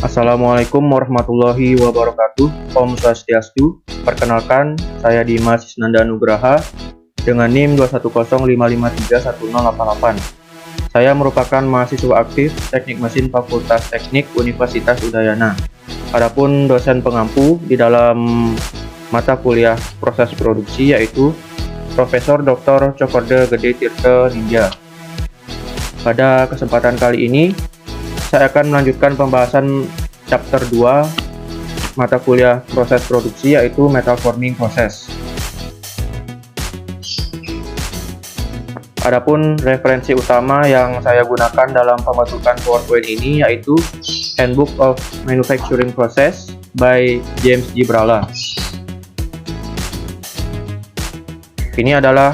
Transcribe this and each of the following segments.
Assalamualaikum warahmatullahi wabarakatuh. Om Swastiastu. Perkenalkan, saya Dimas Isnanda Nugraha dengan NIM 210553108. Saya merupakan mahasiswa aktif Teknik Mesin Fakultas Teknik Universitas Udayana. Adapun dosen pengampu di dalam mata kuliah proses produksi yaitu Profesor Dr. Cokorde Gede Tirte Ningya. Pada kesempatan kali ini saya akan melanjutkan pembahasan chapter 2 mata kuliah proses produksi yaitu metal forming process. Adapun referensi utama yang saya gunakan dalam pembentukan PowerPoint ini yaitu Handbook of Manufacturing Process by James G. Brala. Ini adalah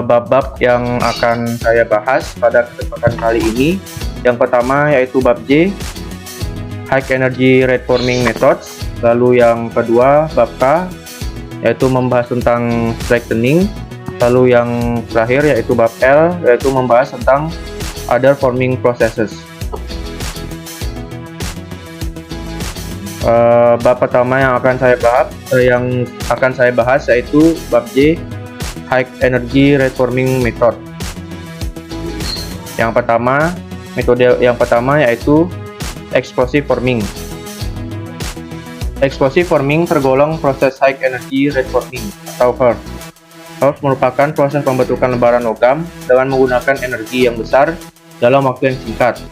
bab-bab yang akan saya bahas pada kesempatan kali ini. Yang pertama yaitu bab J, High Energy Rate Forming Methods. Lalu yang kedua bab K, yaitu membahas tentang strengthening. Lalu yang terakhir yaitu bab L, yaitu membahas tentang Other Forming Processes. Bab pertama yang akan saya bahas yaitu bab J, High Energy Rate Forming Method. Metode yang pertama yaitu explosive forming. Explosive forming tergolong proses high energy rate forming atau HERF. HERF merupakan proses pembentukan lembaran logam dengan menggunakan energi yang besar dalam waktu yang singkat.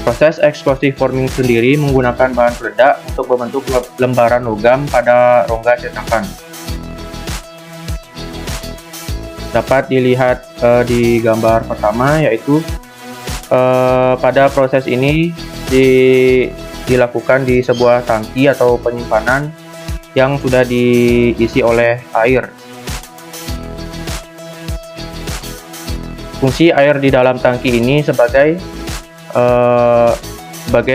Proses explosive forming sendiri menggunakan bahan peledak untuk membentuk lembaran logam pada rongga cetakan. Dapat dilihat di gambar pertama yaitu pada proses ini dilakukan di sebuah tangki atau penyimpanan yang sudah diisi oleh air. Fungsi air di dalam tangki ini sebagai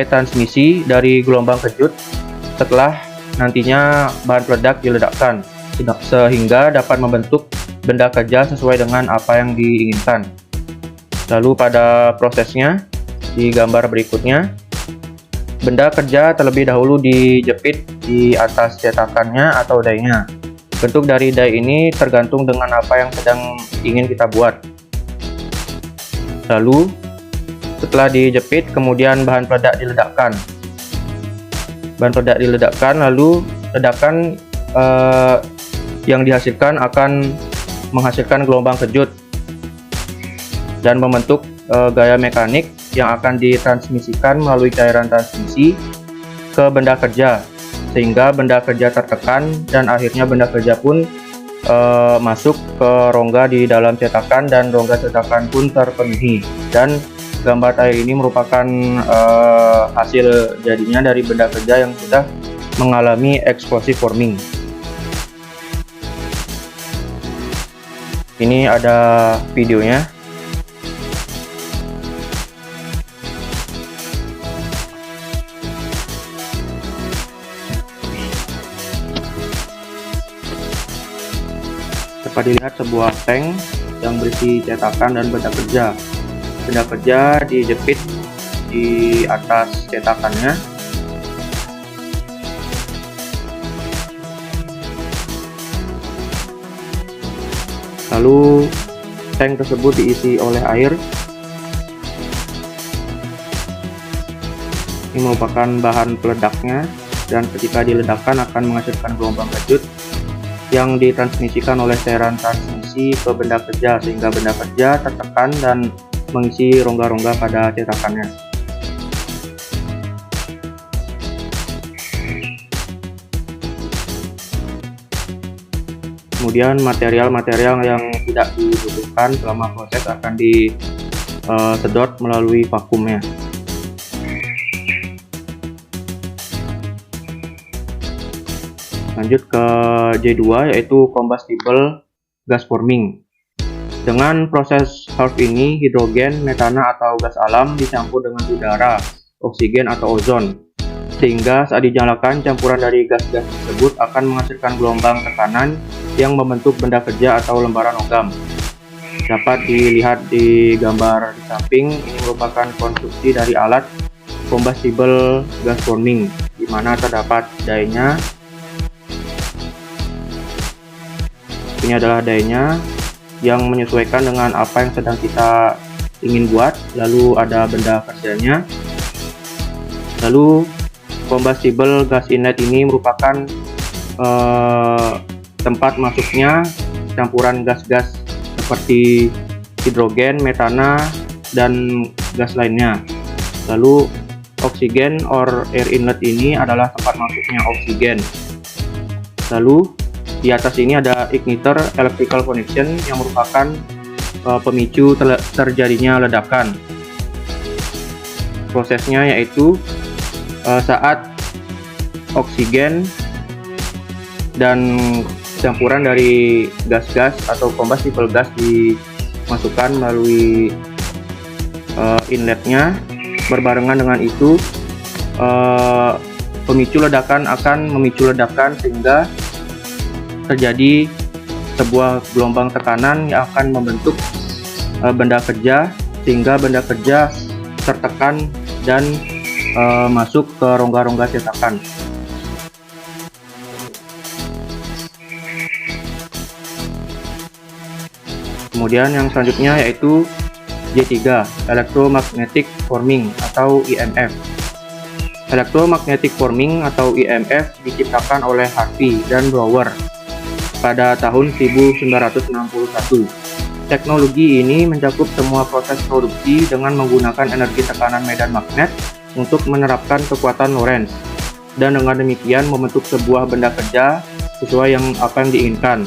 transmisi dari gelombang kejut setelah nantinya bahan peledak diledakkan, sehingga dapat membentuk benda kerja sesuai dengan apa yang diinginkan. Lalu pada prosesnya di gambar berikutnya, benda kerja terlebih dahulu dijepit di atas cetakannya atau die-nya. Bentuk dari die ini tergantung dengan apa yang sedang ingin kita buat. Lalu setelah dijepit, kemudian bahan peledak diledakkan. Lalu ledakan yang dihasilkan akan menghasilkan gelombang kejut dan membentuk gaya mekanik yang akan ditransmisikan melalui cairan transmisi ke benda kerja, sehingga benda kerja tertekan dan akhirnya benda kerja pun masuk ke rongga di dalam cetakan dan rongga cetakan pun terpenuhi. Dan gambar tadi ini merupakan hasil jadinya dari benda kerja yang sudah mengalami explosive forming. Ini ada videonya. Dapat dilihat sebuah tank yang berisi cetakan dan benda kerja. Benda kerja dijepit di atas cetakannya. Lalu tank tersebut diisi oleh air. Ini merupakan bahan peledaknya dan ketika diledakkan akan menghasilkan gelombang kejut yang ditransmisikan oleh cairan transmisi ke benda kerja, sehingga benda kerja tertekan dan mengisi rongga-rongga pada cetakannya. Kemudian material-material yang tidak dibutuhkan selama proses akan disedot melalui vakumnya. Lanjut ke J2 yaitu combustible gas forming. Dengan proses HERF ini, hidrogen, metana atau gas alam dicampur dengan udara, oksigen atau ozon, sehingga saat dinyalakan campuran dari gas-gas tersebut akan menghasilkan gelombang tekanan yang membentuk benda kerja atau lembaran logam. Dapat dilihat di gambar di samping, ini merupakan konstruksi dari alat combustible gas forming, di mana terdapat dienya. Ini adalah dienya yang menyesuaikan dengan apa yang sedang kita ingin buat. Lalu ada benda kerjanya. Lalu combustible gas inlet ini merupakan tempat masuknya campuran gas-gas seperti hidrogen, metana, dan gas lainnya. Lalu oksigen or air inlet ini adalah tempat masuknya oksigen. Lalu di atas ini ada igniter electrical connection yang merupakan pemicu terjadinya ledakan. Prosesnya yaitu saat oksigen dan campuran dari gas-gas atau combustible gas dimasukkan melalui inletnya. Berbarengan dengan itu pemicu ledakan akan memicu ledakan sehingga terjadi sebuah gelombang tekanan yang akan membentuk benda kerja, sehingga benda kerja tertekan dan masuk ke rongga-rongga cetakan. Kemudian yang selanjutnya yaitu J3, electromagnetic forming atau EMF. Electromagnetic forming atau EMF diciptakan oleh Harvey dan Brouwer pada tahun 1961. Teknologi ini mencakup semua proses produksi dengan menggunakan energi tekanan medan magnet untuk menerapkan kekuatan Lorentz, dan dengan demikian membentuk sebuah benda kerja sesuai apa yang diinginkan.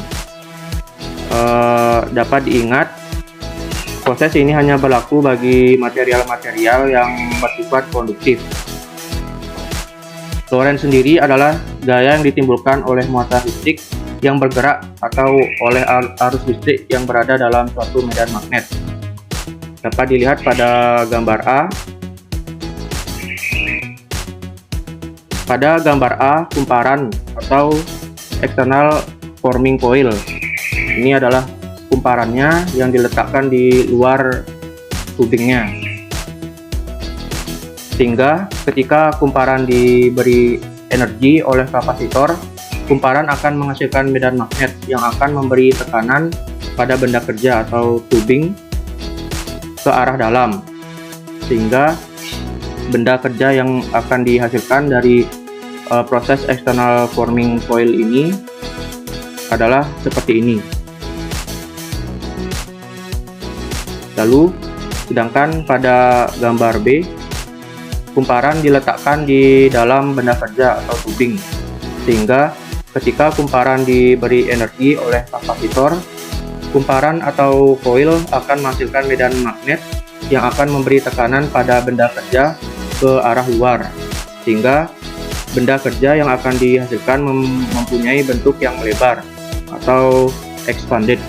Dapat diingat, proses ini hanya berlaku bagi material-material yang bersifat konduktif. Lorentz sendiri adalah gaya yang ditimbulkan oleh muatan listrik yang bergerak atau oleh arus listrik yang berada dalam suatu medan magnet. Dapat dilihat pada gambar A. Pada gambar A, kumparan atau external forming coil. Ini adalah kumparannya yang diletakkan di luar tubingnya. Sehingga ketika kumparan diberi energi oleh kapasitor, kumparan akan menghasilkan medan magnet yang akan memberi tekanan pada benda kerja atau tubing ke arah dalam. Sehingga benda kerja yang akan dihasilkan dari proses external forming coil ini adalah seperti ini. Lalu, sedangkan pada gambar B, kumparan diletakkan di dalam benda kerja atau tubing, sehingga ketika kumparan diberi energi oleh kapasitor, kumparan atau coil akan menghasilkan medan magnet yang akan memberi tekanan pada benda kerja ke arah luar, sehingga benda kerja yang akan dihasilkan mempunyai bentuk yang melebar atau expanded.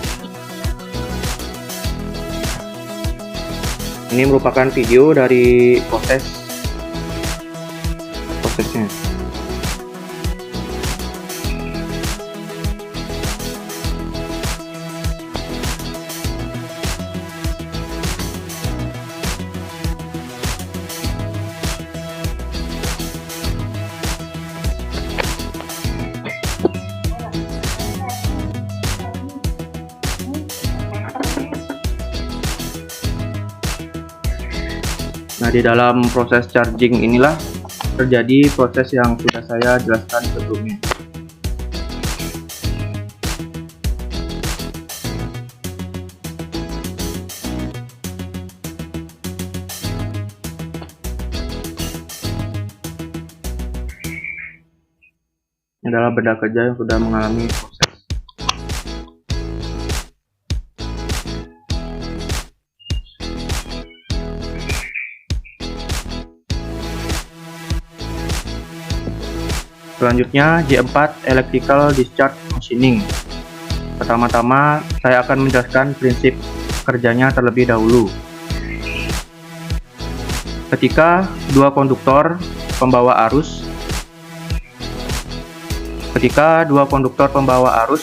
Ini merupakan video dari prosesnya. Nah, di dalam proses charging inilah terjadi proses yang sudah saya jelaskan sebelumnya. Ini adalah benda kerja yang sudah mengalami proses. Selanjutnya J4, Electrical Discharge Machining. Pertama-tama saya akan menjelaskan prinsip kerjanya terlebih dahulu. Ketika dua konduktor pembawa arus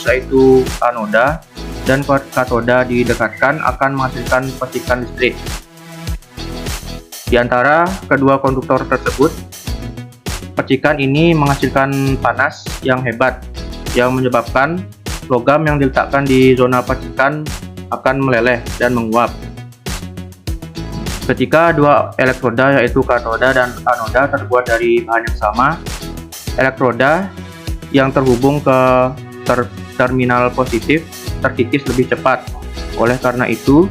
yaitu anoda dan katoda didekatkan akan menghasilkan percikan listrik. Di antara kedua konduktor tersebut, percikan ini menghasilkan panas yang hebat yang menyebabkan logam yang diletakkan di zona percikan akan meleleh dan menguap. Ketika dua elektroda yaitu katoda dan anoda terbuat dari bahan yang sama, elektroda yang terhubung ke terminal positif terkikis lebih cepat. Oleh karena itu,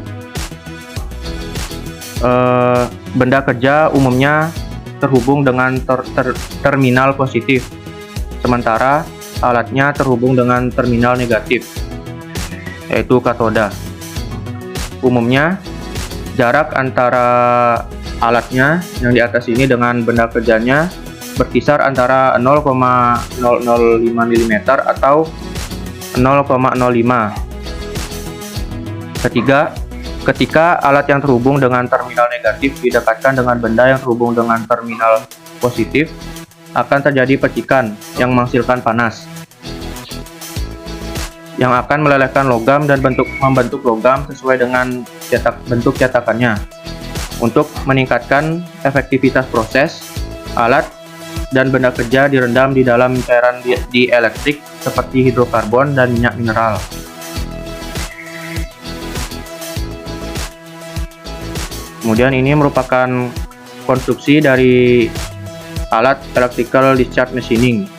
benda kerja umumnya terhubung dengan terminal positif, sementara alatnya terhubung dengan terminal negatif, yaitu katoda. Umumnya, jarak antara alatnya yang di atas ini dengan benda kerjanya berkisar antara 0,005 mm atau 0,05. Ketika alat yang terhubung dengan terminal negatif didekatkan dengan benda yang terhubung dengan terminal positif, akan terjadi percikan yang menghasilkan panas yang akan melelehkan logam dan membentuk logam sesuai dengan bentuk cetakannya. Untuk meningkatkan efektivitas proses, alat dan benda kerja direndam di dalam cairan dielektrik seperti hidrokarbon dan minyak mineral. Kemudian ini merupakan konstruksi dari alat electrical discharge machining.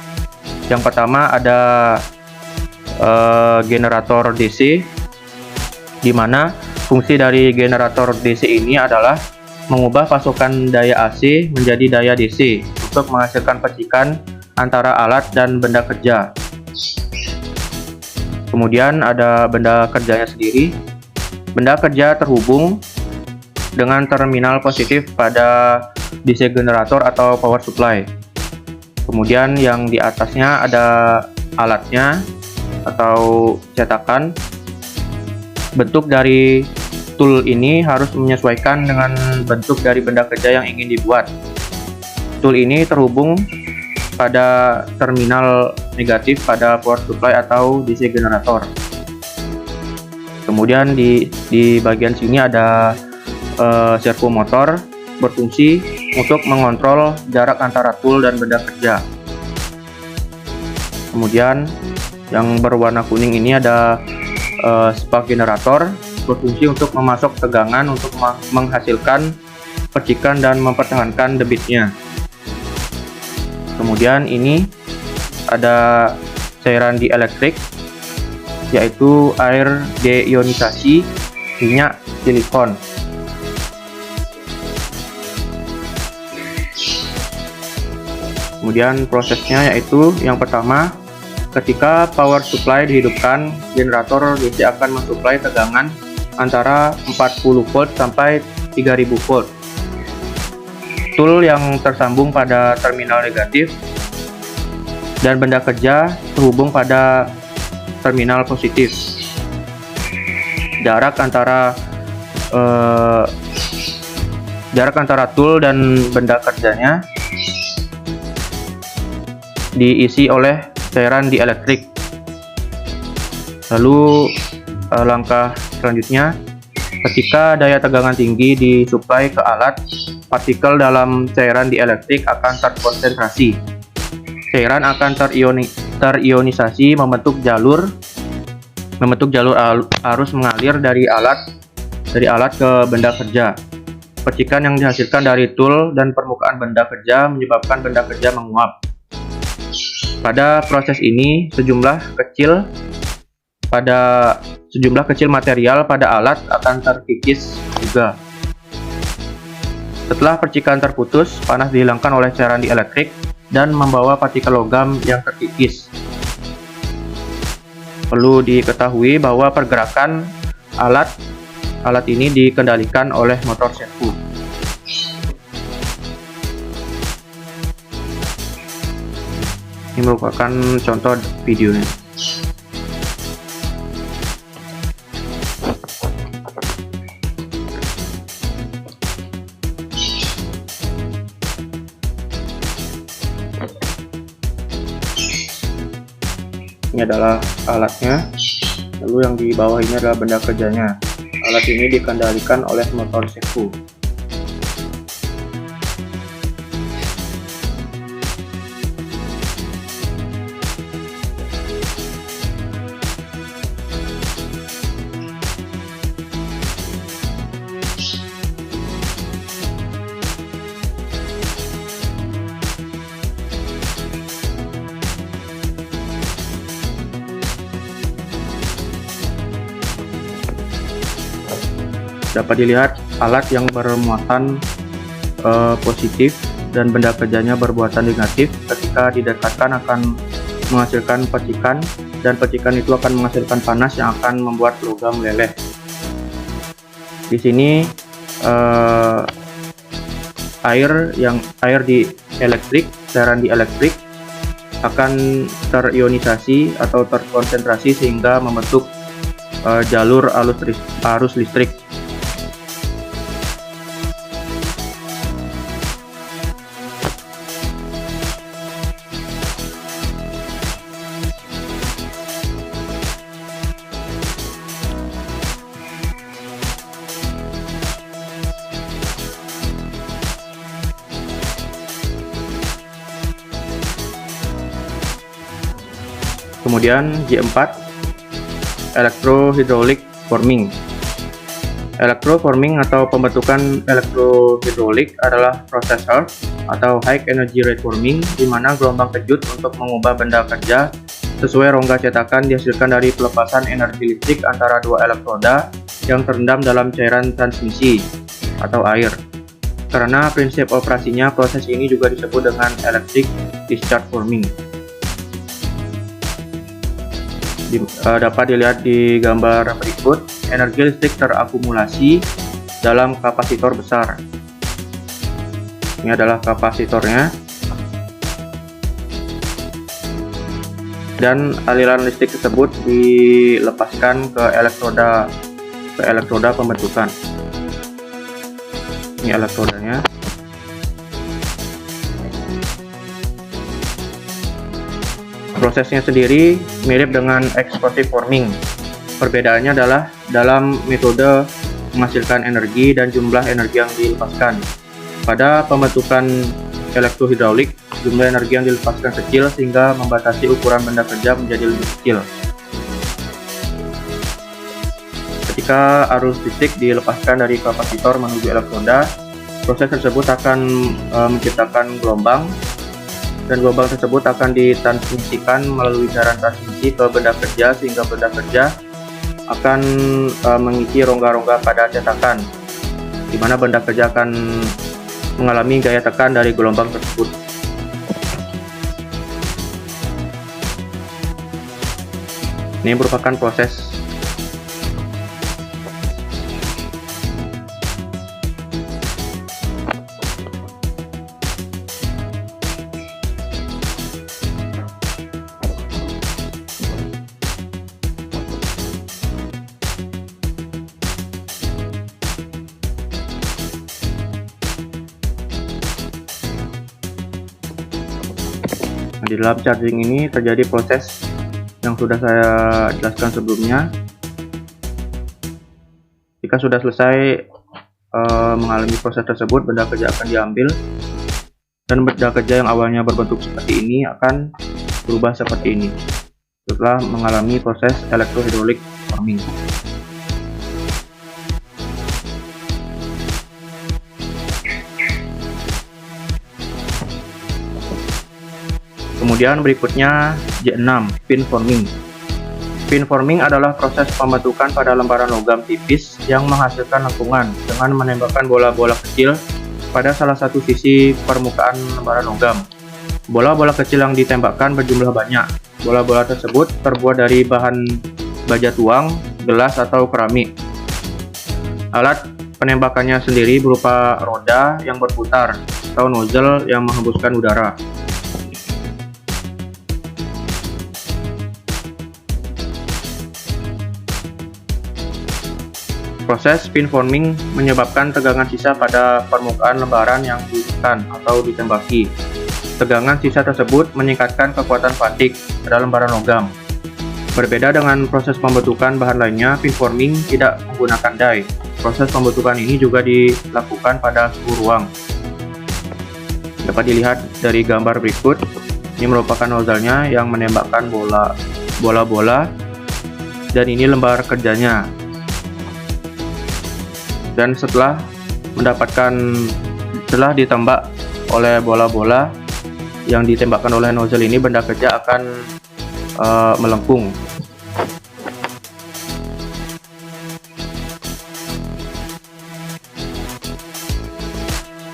Yang pertama ada generator DC, di mana fungsi dari generator DC ini adalah mengubah pasokan daya AC menjadi daya DC untuk menghasilkan percikan antara alat dan benda kerja. Kemudian ada benda kerjanya sendiri. Benda kerja terhubung dengan terminal positif pada DC generator atau power supply. Kemudian yang di atasnya ada alatnya atau cetakan. Bentuk dari tool ini harus menyesuaikan dengan bentuk dari benda kerja yang ingin dibuat. Tool ini terhubung pada terminal negatif pada power supply atau DC generator. Kemudian di bagian sini ada servo motor berfungsi untuk mengontrol jarak antara tool dan benda kerja. Kemudian yang berwarna kuning ini ada spark generator berfungsi untuk memasok tegangan untuk menghasilkan percikan dan mempertahankan debitnya. Kemudian ini ada cairan dielektrik, yaitu air deionisasi minyak silikon. Kemudian prosesnya yaitu yang pertama, ketika power supply dihidupkan, generator DC akan mensuplai tegangan antara 40 volt sampai 3000 volt. Tool yang tersambung pada terminal negatif dan benda kerja terhubung pada terminal positif. Jarak antara tool dan benda kerjanya diisi oleh cairan dielektrik. Lalu langkah selanjutnya, ketika daya tegangan tinggi disuplai ke alat, partikel dalam cairan dielektrik akan terkonsentrasi. Cairan akan terionisasi membentuk jalur arus mengalir dari alat ke benda kerja. Percikan yang dihasilkan dari tool dan permukaan benda kerja menyebabkan benda kerja menguap. Pada proses ini, sejumlah kecil material pada alat akan terkikis juga. Setelah percikan terputus, panas dihilangkan oleh cairan dielektrik dan membawa partikel logam yang terkikis. Perlu diketahui bahwa pergerakan alat ini dikendalikan oleh motor servo. Ini merupakan contoh videonya. Ini adalah alatnya, lalu yang di bawah ini adalah benda kerjanya. Alat ini dikendalikan oleh motor servo. Dapat dilihat alat yang bermuatan positif dan benda kerjanya bermuatan negatif ketika didekatkan akan menghasilkan percikan, dan percikan itu akan menghasilkan panas yang akan membuat logam meleleh. Di sini air di elektrik, cairan di elektrik akan terionisasi atau terkonsentrasi sehingga membentuk jalur arus listrik. Kemudian J4, electrohydraulic forming. Electroforming atau pembentukan elektrohidrolik adalah proses HERF atau high energy rate forming, di mana gelombang kejut untuk mengubah benda kerja sesuai rongga cetakan dihasilkan dari pelepasan energi listrik antara dua elektroda yang terendam dalam cairan transmisi atau air. Karena prinsip operasinya, proses ini juga disebut dengan electric discharge forming. Dapat dilihat di gambar berikut, energi listrik terakumulasi dalam kapasitor besar. Ini adalah kapasitornya, dan aliran listrik tersebut dilepaskan ke elektroda pembentukan. Ini elektrodanya. Prosesnya sendiri mirip dengan explosive forming. Perbedaannya adalah dalam metode menghasilkan energi dan jumlah energi yang dilepaskan. Pada pembentukan elektrohidraulik, jumlah energi yang dilepaskan kecil sehingga membatasi ukuran benda kerja menjadi lebih kecil. Ketika arus listrik dilepaskan dari kapasitor menuju elektroda, proses tersebut akan menciptakan gelombang, dan gelombang tersebut akan ditransmisikan melalui cairan transmisi ke benda kerja sehingga benda kerja akan mengisi rongga-rongga pada cetakan, di mana benda kerja akan mengalami gaya tekan dari gelombang tersebut. Ini merupakan proses di dalam charging ini terjadi proses yang sudah saya jelaskan sebelumnya. Jika sudah selesai mengalami proses tersebut, benda kerja akan diambil, dan benda kerja yang awalnya berbentuk seperti ini akan berubah seperti ini setelah mengalami proses electrohydraulic forming. Kemudian berikutnya J6, pin forming. Pin forming adalah proses pembentukan pada lembaran logam tipis yang menghasilkan lengkungan dengan menembakkan bola-bola kecil pada salah satu sisi permukaan lembaran logam. Bola-bola kecil yang ditembakkan berjumlah banyak. Bola-bola tersebut terbuat dari bahan baja tuang, gelas, atau keramik. Alat penembakannya sendiri berupa roda yang berputar atau nozzle yang menghembuskan udara. Proses pin forming menyebabkan tegangan sisa pada permukaan lembaran yang ditekan atau ditembaki. Tegangan sisa tersebut meningkatkan kekuatan fatigue pada lembaran logam. Berbeda dengan proses pembentukan bahan lainnya, pin forming tidak menggunakan die. Proses pembentukan ini juga dilakukan pada suhu ruang. Dapat dilihat dari gambar berikut. Ini merupakan nozzle-nya yang menembakkan bola-bola, dan ini lembar kerjanya. Dan setelah ditembak oleh bola-bola yang ditembakkan oleh nozzle ini, benda kerja akan melengkung.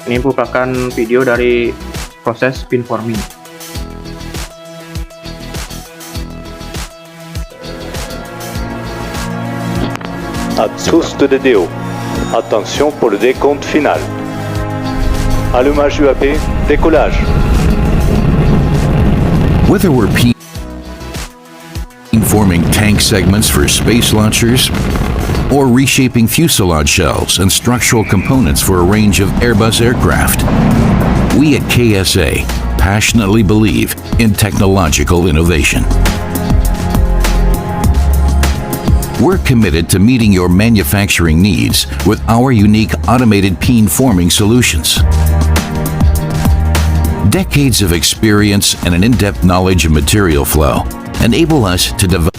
Ini merupakan video dari proses pinforming. À tous de DDO. Attention pour le décompte final. Allumage UAP, décollage. Whether we're forming tank segments for space launchers or reshaping fuselage shells and structural components for a range of Airbus aircraft, we at KSA passionately believe in technological innovation. We're committed to meeting your manufacturing needs with our unique automated peen forming solutions. Decades of experience and an in-depth knowledge of material flow enable us to develop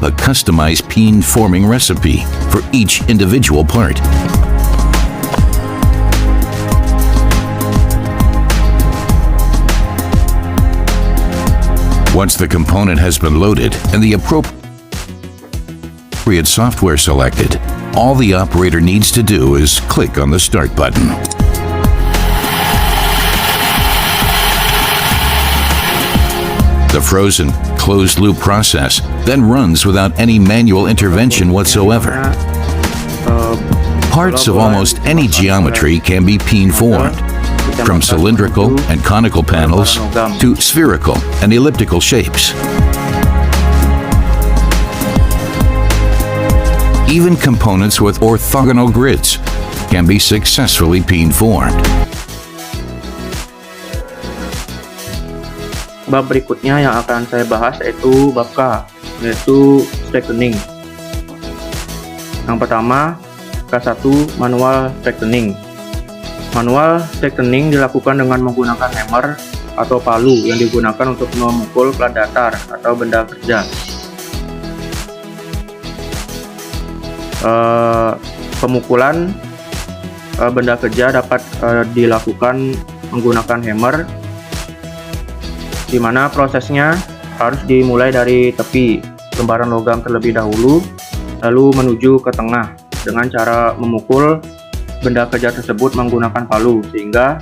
a customized peen forming recipe for each individual part. Once the component has been loaded and the appropriate software selected, all the operator needs to do is click on the Start button. The frozen, closed-loop process then runs without any manual intervention whatsoever. Parts of almost any geometry can be peen formed, from cylindrical and conical panels to spherical and elliptical shapes. Even components with orthogonal grids can be successfully peen formed. Bab berikutnya yang akan saya bahas yaitu bab K, yaitu straightening. Yang pertama, K1 manual straightening. Manual straightening dilakukan dengan menggunakan hammer atau palu yang digunakan untuk memukul plat datar atau benda kerja. Pemukulan benda kerja dapat dilakukan menggunakan hammer, di mana prosesnya harus dimulai dari tepi lembaran logam terlebih dahulu, lalu menuju ke tengah dengan cara memukul benda kerja tersebut menggunakan palu, sehingga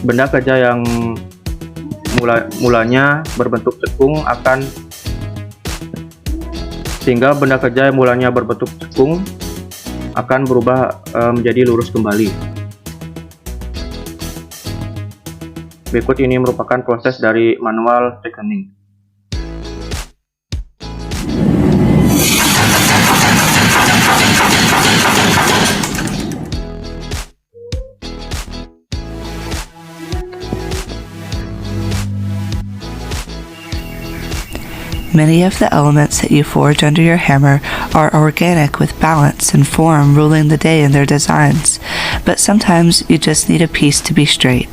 benda kerja yang mulanya berbentuk cekung akan berubah menjadi lurus kembali. Berikut ini merupakan proses dari manual straightening. Many of the elements that you forge under your hammer are organic with balance and form ruling the day in their designs, but sometimes you just need a piece to be straight.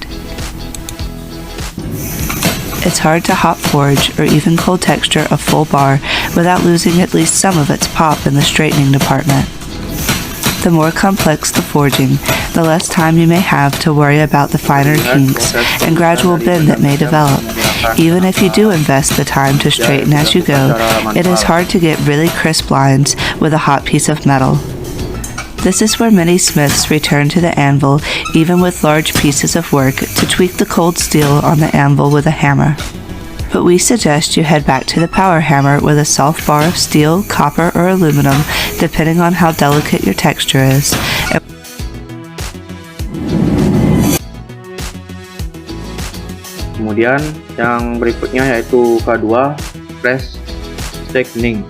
It's hard to hot forge or even cold texture a full bar without losing at least some of its pop in the straightening department. The more complex the forging, the less time you may have to worry about the finer kinks and gradual bend that may develop. Even if you do invest the time to straighten as you go, it is hard to get really crisp lines with a hot piece of metal. This is where many smiths return to the anvil, even with large pieces of work, to tweak the cold steel on the anvil with a hammer. But we suggest you head back to the power hammer with a soft bar of steel, copper, or aluminum, depending on how delicate your texture is. Kemudian yang berikutnya yaitu K2, press straightening.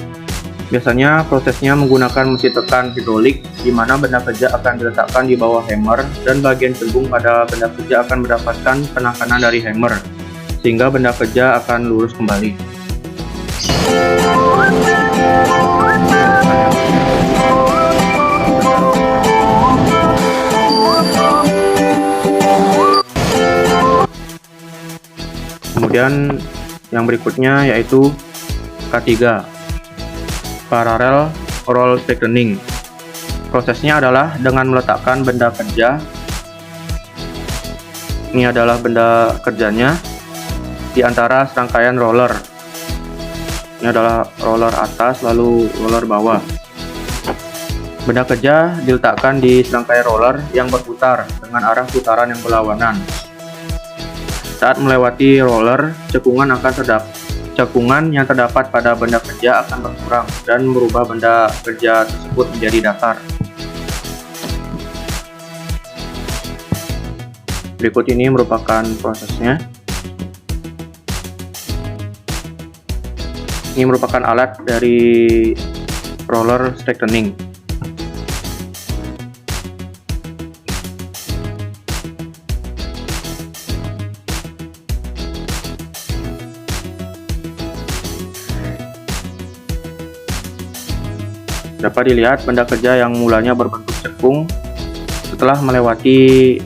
Biasanya prosesnya menggunakan mesin tekan hidrolik, di mana benda kerja akan diletakkan di bawah hammer dan bagian cembung pada benda kerja akan mendapatkan penekanan dari hammer, sehingga benda kerja akan lurus kembali. Kemudian yang berikutnya yaitu K3, parallel roll straightening. Prosesnya adalah dengan meletakkan benda kerja. Ini adalah benda kerjanya di antara serangkaian roller. Ini adalah roller atas lalu roller bawah. Benda kerja diletakkan di serangkai roller yang berputar dengan arah putaran yang berlawanan. Saat melewati roller, cekungan yang terdapat pada benda kerja akan berkurang dan merubah benda kerja tersebut menjadi datar. Berikut ini merupakan prosesnya. Ini merupakan alat dari roller straightening. Dapat dilihat benda kerja yang mulanya berbentuk cekung, setelah melewati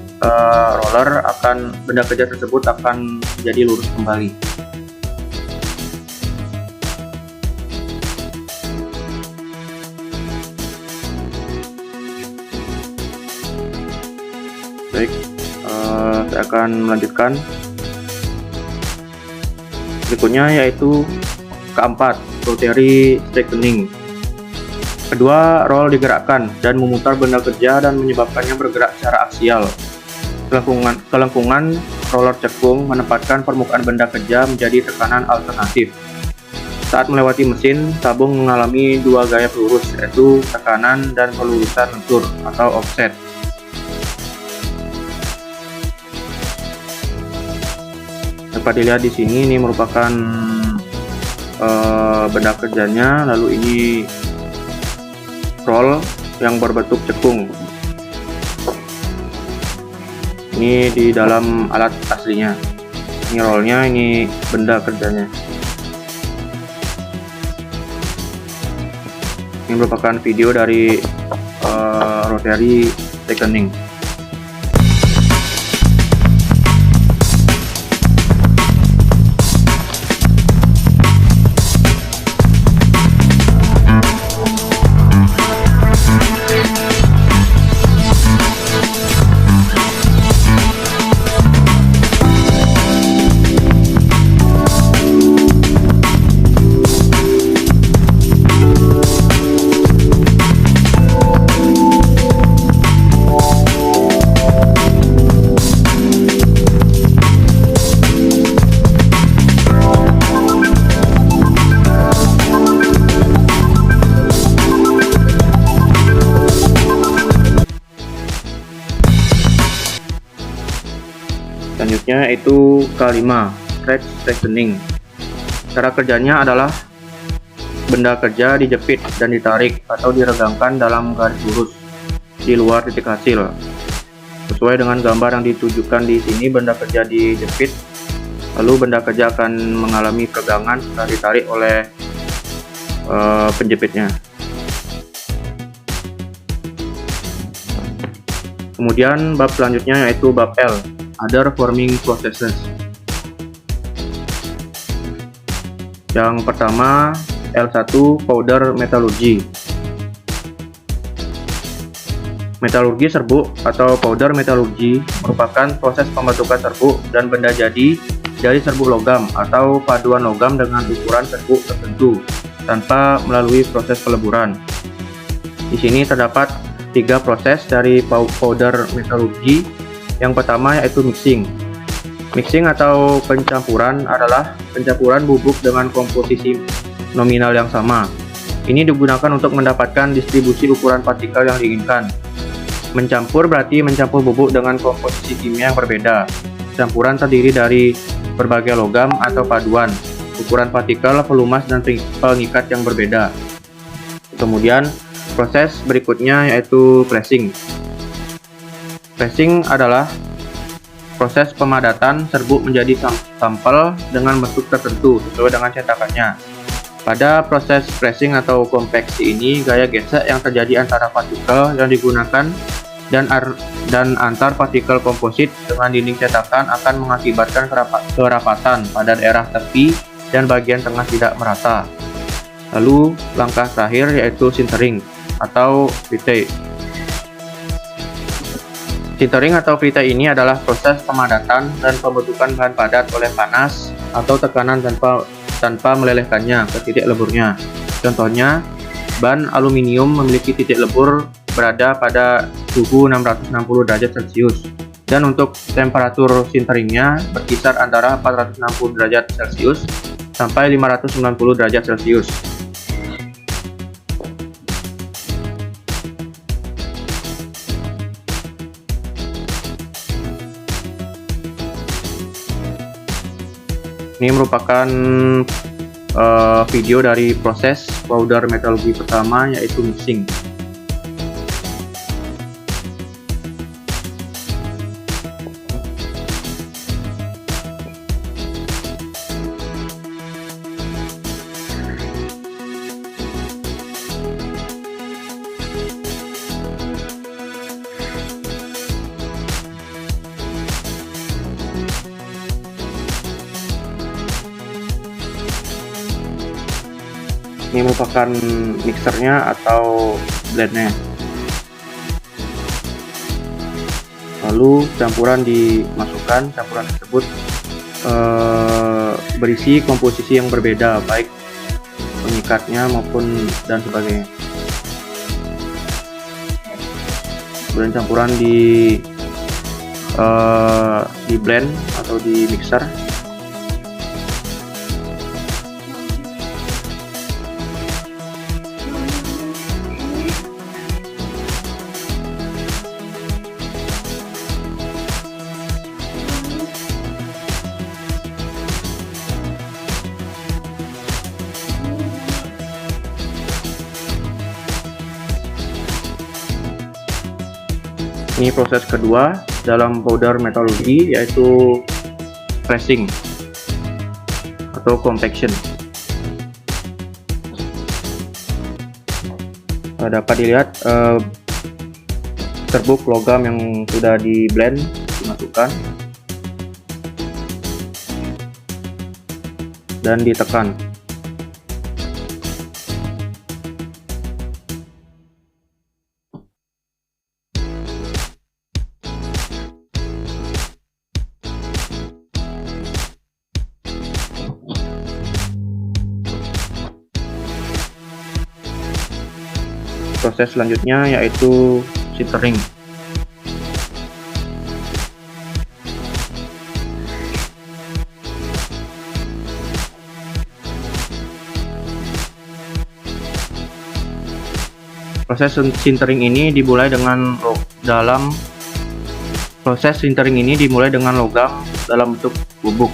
roller benda kerja tersebut akan jadi lurus kembali. Baik, saya akan melanjutkan. Berikutnya yaitu keempat, rotary straightening. Kedua, roll digerakkan dan memutar benda kerja dan menyebabkannya bergerak secara aksial. Kelengkungan roller cekung menempatkan permukaan benda kerja menjadi tekanan alternatif. Saat melewati mesin, tabung mengalami dua gaya pelurus, yaitu tekanan dan pelurusan lentur atau offset. Dapat dilihat di sini, ini merupakan benda kerjanya, lalu ini roll yang berbentuk cekung. Ini di dalam alat aslinya. Ini rollnya, ini benda kerjanya. Ini merupakan video dari rotary straightening. Selanjutnya yaitu K5, thread straightening. Cara kerjanya adalah benda kerja dijepit dan ditarik atau diregangkan dalam garis lurus di luar titik hasil. Sesuai dengan gambar yang ditujukan di sini, benda kerja dijepit, lalu benda kerja akan mengalami peregangan setelah ditarik oleh penjepitnya. Kemudian bab selanjutnya yaitu bab L, other forming processes. Yang pertama, L1, powder metallurgy. Metalurgi serbuk atau powder metallurgy merupakan proses pembentukan serbuk dan benda jadi dari serbuk logam atau paduan logam dengan ukuran serbuk tertentu tanpa melalui proses peleburan. Di sini terdapat 3 proses dari powder metallurgy. Yang pertama yaitu mixing. Mixing atau pencampuran adalah pencampuran bubuk dengan komposisi nominal yang sama. Ini digunakan untuk mendapatkan distribusi ukuran partikel yang diinginkan. Mencampur berarti mencampur bubuk dengan komposisi kimia yang berbeda. Campuran terdiri dari berbagai logam atau paduan, ukuran partikel, pelumas, dan pengikat yang berbeda. Kemudian proses berikutnya yaitu pressing. Pressing adalah proses pemadatan serbuk menjadi sampel dengan bentuk tertentu sesuai dengan cetakannya. Pada proses pressing atau konveksi ini, gaya gesek yang terjadi antara partikel yang digunakan dan antar partikel komposit dengan dinding cetakan akan mengakibatkan kerapatan pada daerah tepi dan bagian tengah tidak merata. Lalu langkah terakhir yaitu sintering atau fritay. Sintering atau fritay ini adalah proses pemadatan dan pembentukan bahan padat oleh panas atau tekanan tanpa melelehkannya ke titik leburnya. Contohnya, ban aluminium memiliki titik lebur berada pada suhu 660 derajat Celcius, dan untuk temperatur sinteringnya berkisar antara 460 derajat Celcius sampai 590 derajat Celcius. Ini merupakan video dari proses powder metalurgi pertama, yaitu mixing. Ini merupakan mixernya atau blendnya. Lalu campuran dimasukkan. Campuran tersebut berisi komposisi yang berbeda, baik pengikatnya maupun dan sebagainya. Kemudian campuran di blend atau di mixer. Ini proses kedua dalam powder metalurgi, yaitu pressing atau compaction. Dapat dilihat serbuk logam yang sudah di blend dimasukkan dan ditekan. Proses selanjutnya yaitu sintering. Proses sintering ini dimulai dengan logam dalam bentuk bubuk.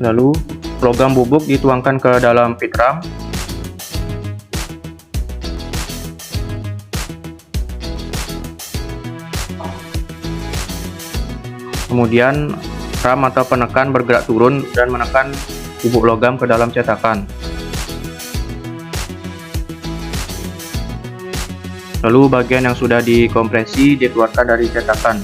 Lalu logam bubuk dituangkan ke dalam pit drum. Kemudian ram atau penekan bergerak turun dan menekan bubuk logam ke dalam cetakan. Lalu bagian yang sudah dikompresi dikeluarkan dari cetakan.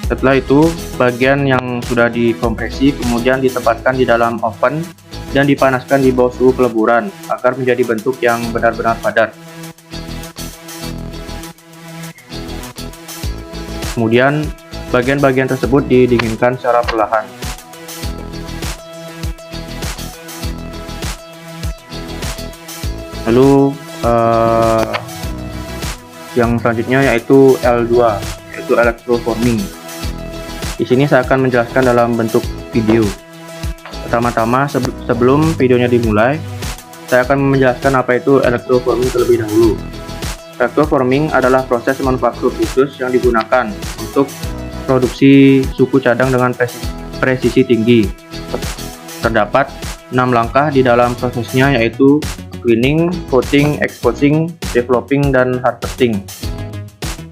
Setelah itu, bagian yang sudah dikompresi kemudian ditempatkan di dalam oven dan dipanaskan di bawah suhu peleburan agar menjadi bentuk yang benar-benar padat. Kemudian, bagian-bagian tersebut didinginkan secara perlahan. Lalu, yang selanjutnya yaitu L2, yaitu electroforming. Di sini saya akan menjelaskan dalam bentuk video. Pertama-tama, sebelum videonya dimulai, saya akan menjelaskan apa itu electroforming terlebih dahulu. Electroforming adalah proses manufaktur khusus yang digunakan untuk produksi suku cadang dengan presisi tinggi. Terdapat 6 langkah di dalam prosesnya, yaitu cleaning, coating, exposing, developing, dan harvesting.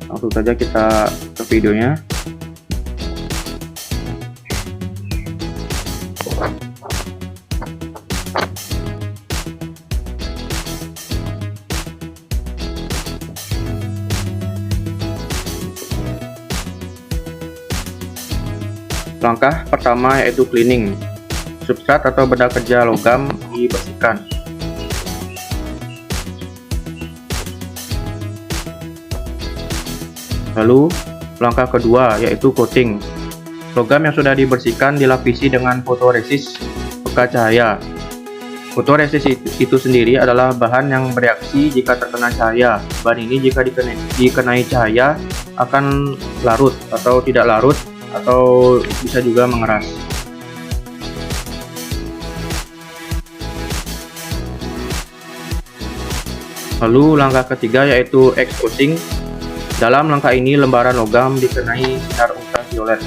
Langsung saja kita ke videonya. Langkah pertama yaitu cleaning. Substrat atau benda kerja logam dibersihkan. Lalu, langkah kedua yaitu coating. Logam yang sudah dibersihkan dilapisi dengan fotoresis pekat cahaya. Fotoresis itu sendiri adalah bahan yang bereaksi jika terkena cahaya. Bahan ini jika dikenai cahaya akan larut atau tidak larut atau bisa juga mengeras. Lalu langkah ketiga yaitu exposing. Dalam langkah ini lembaran logam dikenai sinar ultraviolet.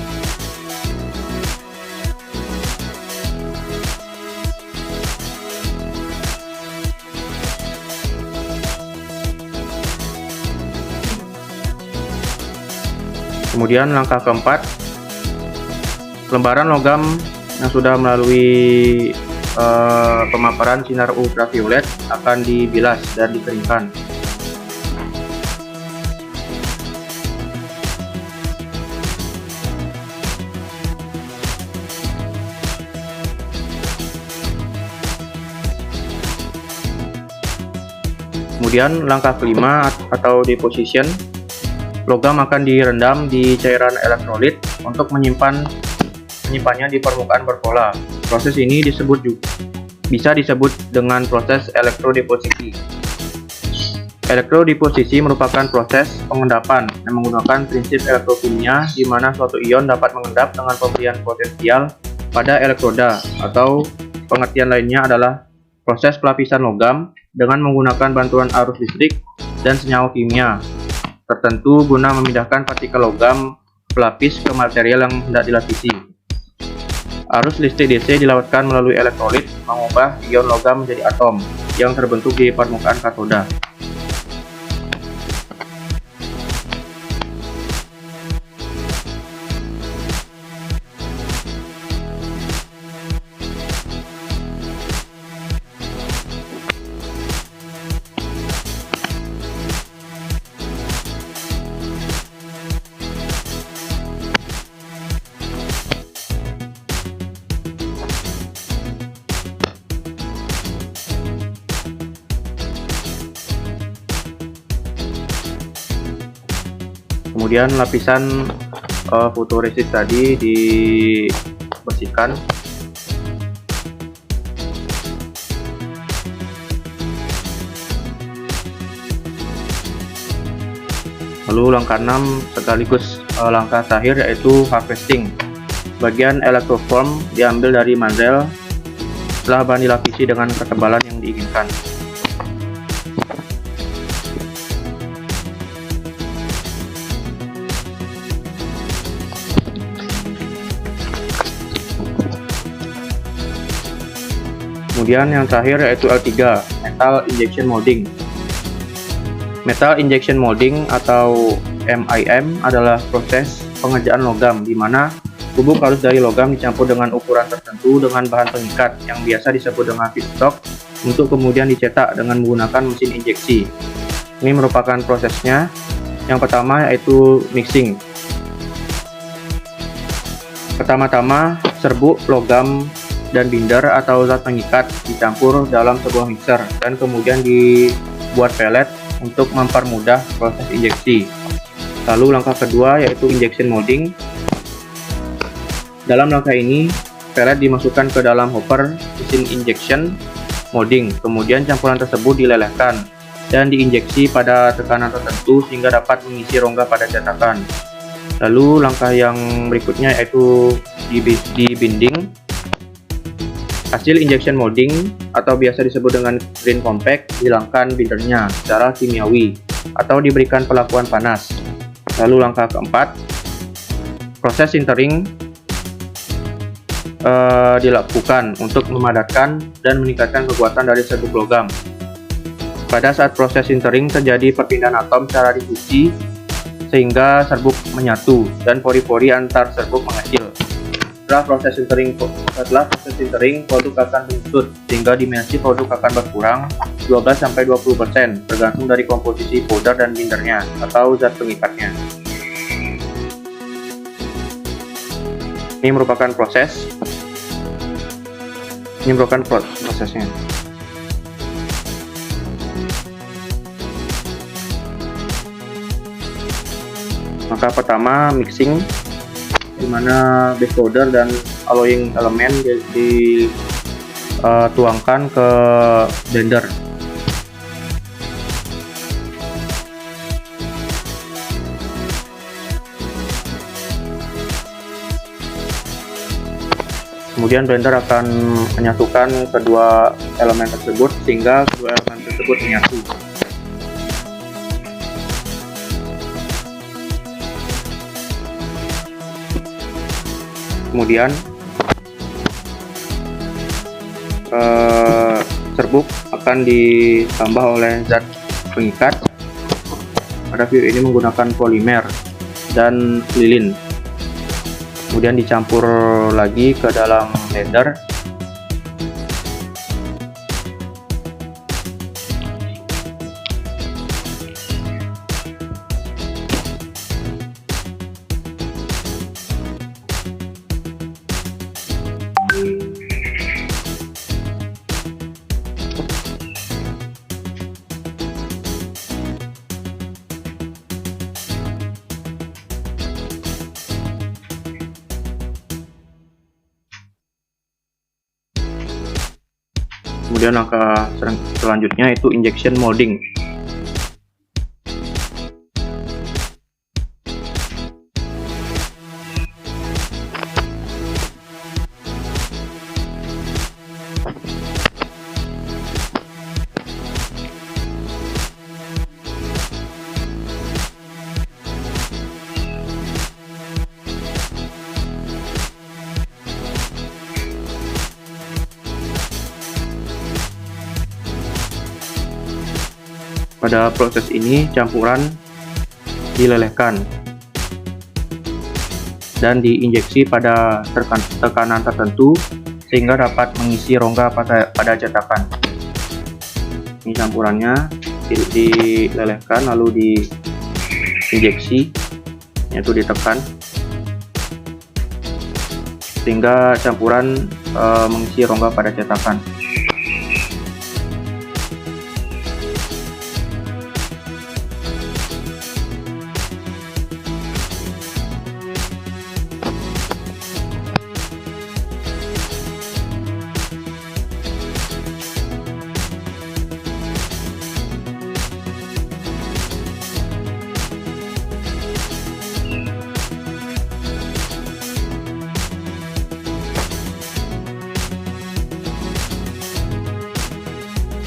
Kemudian langkah keempat, lembaran logam yang sudah melalui pemaparan sinar ultraviolet akan dibilas dan dikeringkan. Kemudian langkah kelima atau deposition, logam akan direndam di cairan elektrolit untuk menyimpannya di permukaan berpola. Proses ini bisa disebut dengan proses elektrodeposisi. Elektrodeposisi merupakan proses pengendapan yang menggunakan prinsip elektrokimia di mana suatu ion dapat mengendap dengan pemberian potensial pada elektroda, atau pengertian lainnya adalah proses pelapisan logam dengan menggunakan bantuan arus listrik dan senyawa kimia tertentu guna memindahkan partikel logam pelapis ke material yang hendak dilapisi. Arus listrik DC dilewatkan melalui elektrolit mengubah ion logam menjadi atom yang terbentuk di permukaan katoda. Kemudian lapisan fotoresis tadi dibersihkan. Lalu langkah 6 sekaligus langkah terakhir yaitu harvesting. Bagian electroform diambil dari mandrel setelah bahan dilapisi dengan ketebalan yang diinginkan. Kemudian yang terakhir yaitu L3, Metal Injection Molding. Metal Injection Molding atau MIM adalah proses pengerjaan logam di mana bubuk halus dari logam dicampur dengan ukuran tertentu dengan bahan pengikat yang biasa disebut dengan feedstock untuk kemudian dicetak dengan menggunakan mesin injeksi. Ini merupakan prosesnya. Yang pertama yaitu mixing. Pertama-tama serbuk logam dan binder atau zat pengikat dicampur dalam sebuah mixer dan kemudian dibuat pelet untuk mempermudah proses injeksi. Lalu langkah kedua yaitu injection molding. Dalam langkah ini, pelet dimasukkan ke dalam hopper mesin injection molding. Kemudian campuran tersebut dilelehkan dan diinjeksi pada tekanan tertentu sehingga dapat mengisi rongga pada cetakan. Lalu langkah yang berikutnya yaitu dibinding. Hasil injection molding atau biasa disebut dengan green compact dihilangkan bindernya secara kimiawi atau diberikan perlakuan panas. Lalu langkah keempat, proses sintering dilakukan untuk memadatkan dan meningkatkan kekuatan dari serbuk logam. Pada saat proses sintering terjadi perpindahan atom secara difusi sehingga serbuk menyatu dan pori-pori antar serbuk mengecil. Setelah proses sintering, produk akan menyusut sehingga dimensi produk akan berkurang 12-20% tergantung dari komposisi powder dan bindernya atau zat pengikatnya. Ini merupakan proses. Ini merupakan prosesnya. Maka pertama mixing, di mana base powder dan alloying elemen dituangkan ke blender. Kemudian blender akan menyatukan kedua elemen tersebut sehingga kedua elemen tersebut menyatu. Kemudian serbuk akan ditambah oleh zat pengikat. Pada view ini menggunakan polimer dan lilin. Kemudian dicampur lagi ke dalam blender. Kemudian langkah selanjutnya itu injection molding. Pada proses ini campuran dilelehkan dan diinjeksi pada tekanan tertentu sehingga dapat mengisi rongga pada cetakan. Ini campurannya dilelehkan lalu diinjeksi, yaitu ditekan sehingga campuran mengisi rongga pada cetakan.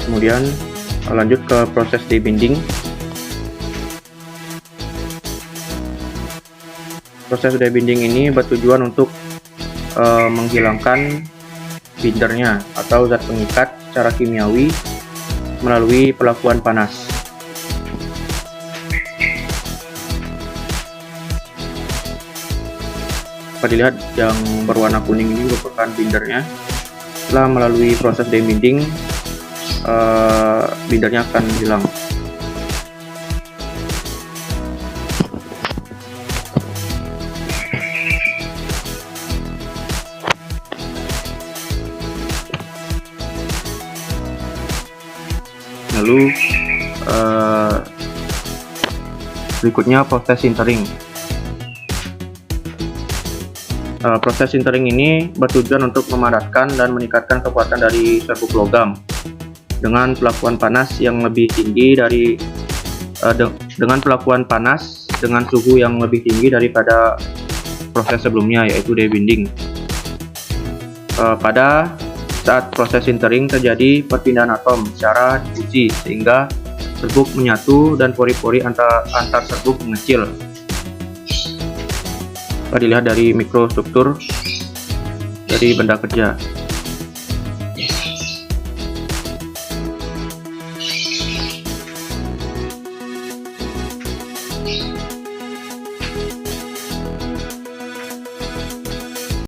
Kemudian lanjut ke proses debinding. Proses debinding ini bertujuan untuk menghilangkan bindernya atau zat pengikat secara kimiawi melalui pelakuan panas. Dapat dilihat yang berwarna kuning ini merupakan bindernya. Setelah melalui proses debinding, bindernya akan hilang. Lalu berikutnya proses sintering. Proses sintering ini bertujuan untuk memadatkan dan meningkatkan kekuatan dari serbuk logam dengan pelakuan panas yang lebih tinggi dengan suhu yang lebih tinggi daripada proses sebelumnya, yaitu debinding. Pada saat proses sintering terjadi perpindahan atom secara difusi sehingga serbuk menyatu dan pori-pori antar serbuk mengecil. Dapat dilihat dari mikrostruktur dari benda kerja.